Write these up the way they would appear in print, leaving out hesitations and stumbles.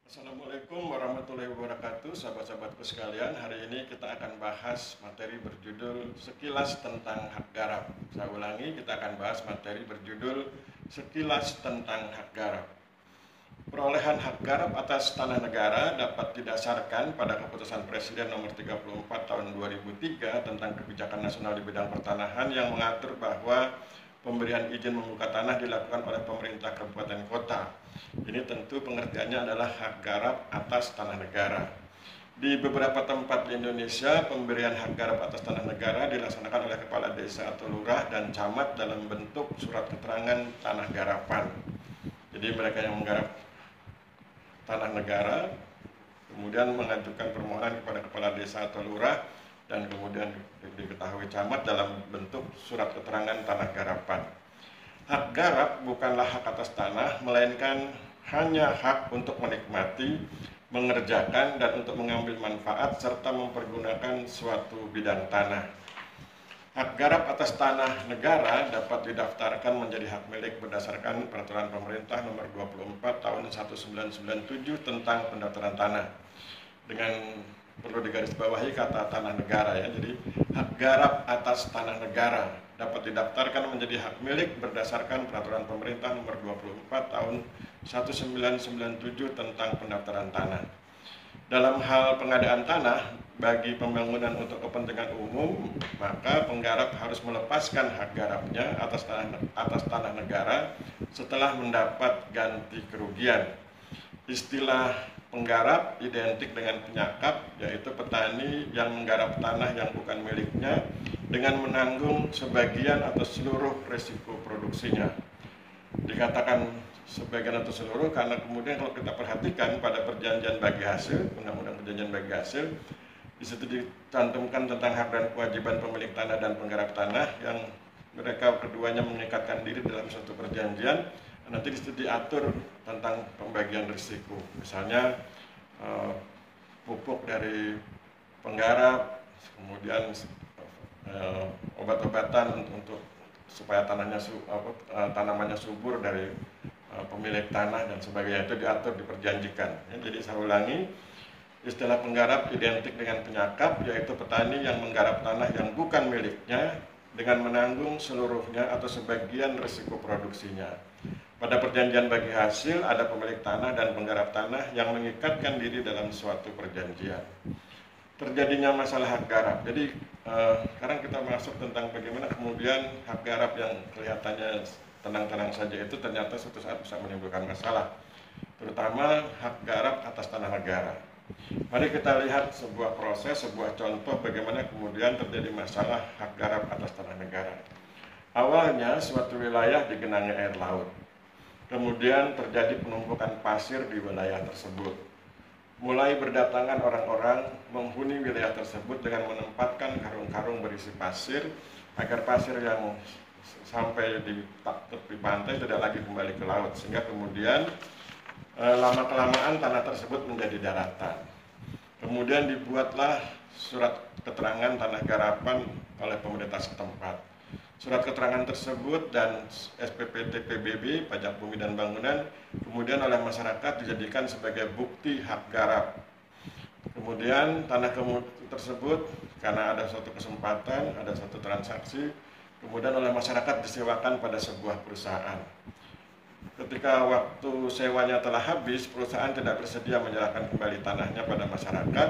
Assalamualaikum warahmatullahi wabarakatuh, sahabat-sahabatku sekalian. Hari ini kita akan bahas materi berjudul sekilas tentang hak garap. Saya ulangi, kita akan bahas materi berjudul sekilas tentang hak garap. Perolehan hak garap atas tanah negara dapat didasarkan pada keputusan Presiden nomor 34 tahun 2003 tentang kebijakan nasional di bidang pertanahan yang mengatur bahwa pemberian izin membuka tanah dilakukan oleh pemerintah kabupaten kota. Ini tentu pengertiannya adalah hak garap atas tanah negara. Di beberapa tempat di Indonesia, pemberian hak garap atas tanah negara dilaksanakan oleh kepala desa atau lurah dan camat dalam bentuk surat keterangan tanah garapan. Jadi mereka yang menggarap tanah negara kemudian mengajukan permohonan kepada kepala desa atau lurah dan kemudian diketahui camat dalam bentuk surat keterangan tanah garapan. Hak garap bukanlah hak atas tanah, melainkan hanya hak untuk menikmati, mengerjakan, dan untuk mengambil manfaat serta mempergunakan suatu bidang tanah. Hak garap atas tanah negara dapat didaftarkan menjadi hak milik berdasarkan Peraturan Pemerintah Nomor 24 Tahun 1997 tentang pendaftaran tanah. Dengan perlu digarisbawahi kata tanah negara ya. Jadi hak garap atas tanah negara dapat didaftarkan menjadi hak milik berdasarkan Peraturan Pemerintah Nomor 24 Tahun 1997 tentang pendaftaran tanah. Dalam hal pengadaan tanah bagi pembangunan untuk kepentingan umum, maka penggarap harus melepaskan hak garapnya atas tanah negara setelah mendapat ganti kerugian. Istilah penggarap identik dengan penyakap, yaitu petani yang menggarap tanah yang bukan miliknya dengan menanggung sebagian atau seluruh risiko produksinya. Dikatakan sebagian atau seluruh karena kemudian kalau kita perhatikan pada perjanjian bagi hasil, undang-undang perjanjian bagi hasil, di situ dicantumkan tentang hak dan kewajiban pemilik tanah dan penggarap tanah yang mereka keduanya mengikatkan diri dalam suatu perjanjian. Nanti di situ diatur tentang pembagian risiko, misalnya pupuk dari penggarap, kemudian obat-obatan untuk supaya tanamannya subur dari pemilik tanah dan sebagainya, itu diatur, diperjanjikan. Jadi saya ulangi, istilah penggarap identik dengan penyakap, yaitu petani yang menggarap tanah yang bukan miliknya dengan menanggung seluruhnya atau sebagian risiko produksinya. Pada perjanjian bagi hasil ada pemilik tanah dan penggarap tanah yang mengikatkan diri dalam suatu perjanjian. Terjadinya masalah hak garap. Jadi sekarang kita masuk tentang bagaimana kemudian hak garap yang kelihatannya tenang-tenang saja itu ternyata suatu saat bisa menimbulkan masalah, terutama hak garap atas tanah negara. Mari kita lihat sebuah proses, sebuah contoh bagaimana kemudian terjadi masalah hak garap atas tanah negara. Awalnya suatu wilayah digenangi air laut. Kemudian terjadi penumpukan pasir di wilayah tersebut. Mulai berdatangan orang-orang menghuni wilayah tersebut dengan menempatkan karung-karung berisi pasir agar pasir yang sampai di tepi pantai tidak lagi kembali ke laut, sehingga kemudian lama-kelamaan tanah tersebut menjadi daratan. Kemudian dibuatlah surat keterangan tanah garapan oleh pemerintah setempat. Surat keterangan tersebut dan SPPT PBB, Pajak Bumi dan Bangunan, kemudian oleh masyarakat dijadikan sebagai bukti hak garap. Kemudian tanah tersebut karena ada suatu kesempatan, ada suatu transaksi, kemudian oleh masyarakat disewakan pada sebuah perusahaan. Ketika waktu sewanya telah habis, perusahaan tidak bersedia menyerahkan kembali tanahnya pada masyarakat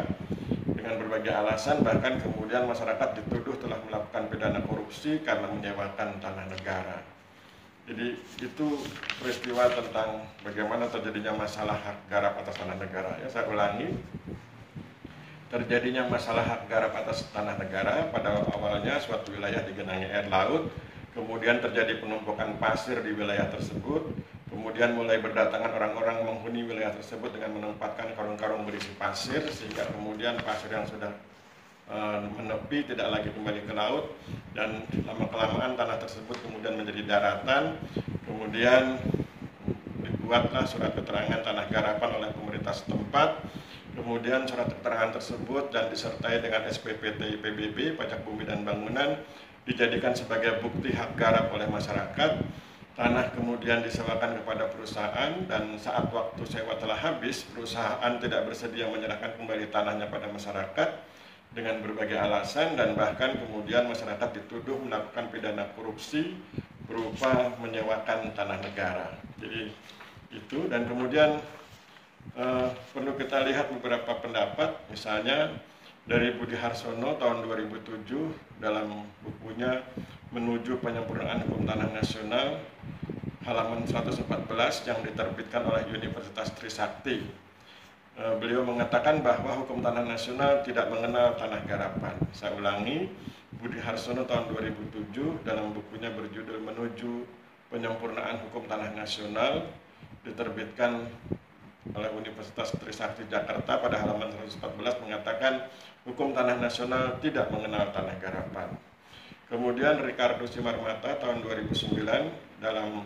dengan berbagai alasan, bahkan kemudian masyarakat dituduh telah melakukan pidana korupsi karena menyewakan tanah negara. Jadi itu peristiwa tentang bagaimana terjadinya masalah hak garap atas tanah negara. Ya, saya ulangi, terjadinya masalah hak garap atas tanah negara pada awalnya suatu wilayah digenangi air laut, kemudian terjadi penumpukan pasir di wilayah tersebut, kemudian mulai berdatangan orang-orang menghuni wilayah tersebut dengan menempatkan karung-karung berisi pasir, sehingga kemudian pasir yang sudah menepi tidak lagi kembali ke laut, dan lama-kelamaan tanah tersebut kemudian menjadi daratan. Kemudian dibuatlah surat keterangan tanah garapan oleh pemerintah setempat. Kemudian surat keterangan tersebut dan disertai dengan SPPT PBB, Pajak Bumi dan Bangunan, dijadikan sebagai bukti hak garap oleh masyarakat. tanah kemudian disewakan kepada perusahaan, dan saat waktu sewa telah habis, perusahaan tidak bersedia menyerahkan kembali tanahnya pada masyarakat dengan berbagai alasan, dan bahkan kemudian masyarakat dituduh melakukan pidana korupsi berupa menyewakan tanah negara. Jadi itu, dan kemudian perlu kita lihat beberapa pendapat, misalnya dari Budi Harsono tahun 2007 dalam bukunya Menuju Penyempurnaan Hukum Tanah Nasional halaman 114 yang diterbitkan oleh Universitas Trisakti. Beliau mengatakan bahwa hukum tanah nasional tidak mengenal tanah garapan. Saya ulangi, Budi Harsono tahun 2007 dalam bukunya berjudul Menuju Penyempurnaan Hukum Tanah Nasional diterbitkan oleh Universitas Trisakti Jakarta pada halaman 114 mengatakan hukum tanah nasional tidak mengenal tanah garapan. Kemudian Ricardo Simarmata tahun 2009 dalam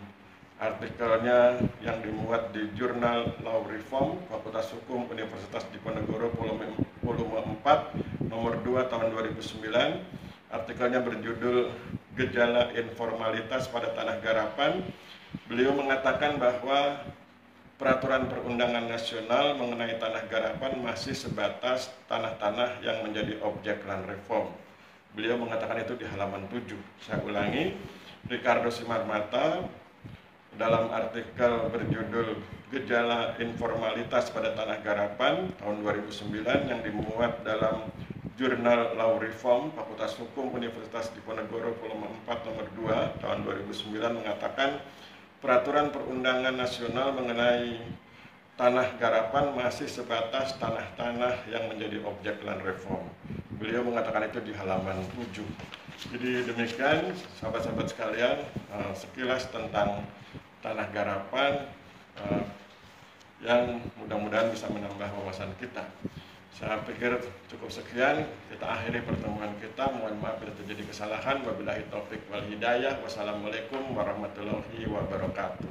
artikelnya yang dimuat di Jurnal Law Reform Fakultas Hukum Universitas Diponegoro volume 4 nomor 2 tahun 2009, artikelnya berjudul Gejala Informalitas pada Tanah Garapan. Beliau mengatakan bahwa peraturan perundangan nasional mengenai tanah garapan masih sebatas tanah-tanah yang menjadi objek land reform. Beliau mengatakan itu di halaman 7. Saya ulangi, Ricardo Simarmata dalam artikel berjudul Gejala Informalitas pada Tanah Garapan tahun 2009 yang dimuat dalam Jurnal Law Reform Fakultas Hukum Universitas Diponegoro volume 4 nomor 2 tahun 2009 mengatakan peraturan perundangan nasional mengenai tanah garapan masih sebatas tanah-tanah yang menjadi objek land reform. Beliau mengatakan itu di halaman 7. Jadi demikian sahabat-sahabat sekalian, sekilas tentang tanah garapan yang mudah-mudahan bisa menambah wawasan kita. Saya pikir cukup sekian, kita akhiri pertemuan kita. Mohon maaf bila terjadi kesalahan. Wabillahi taufik wal hidayah. Wassalamualaikum warahmatullahi wabarakatuh.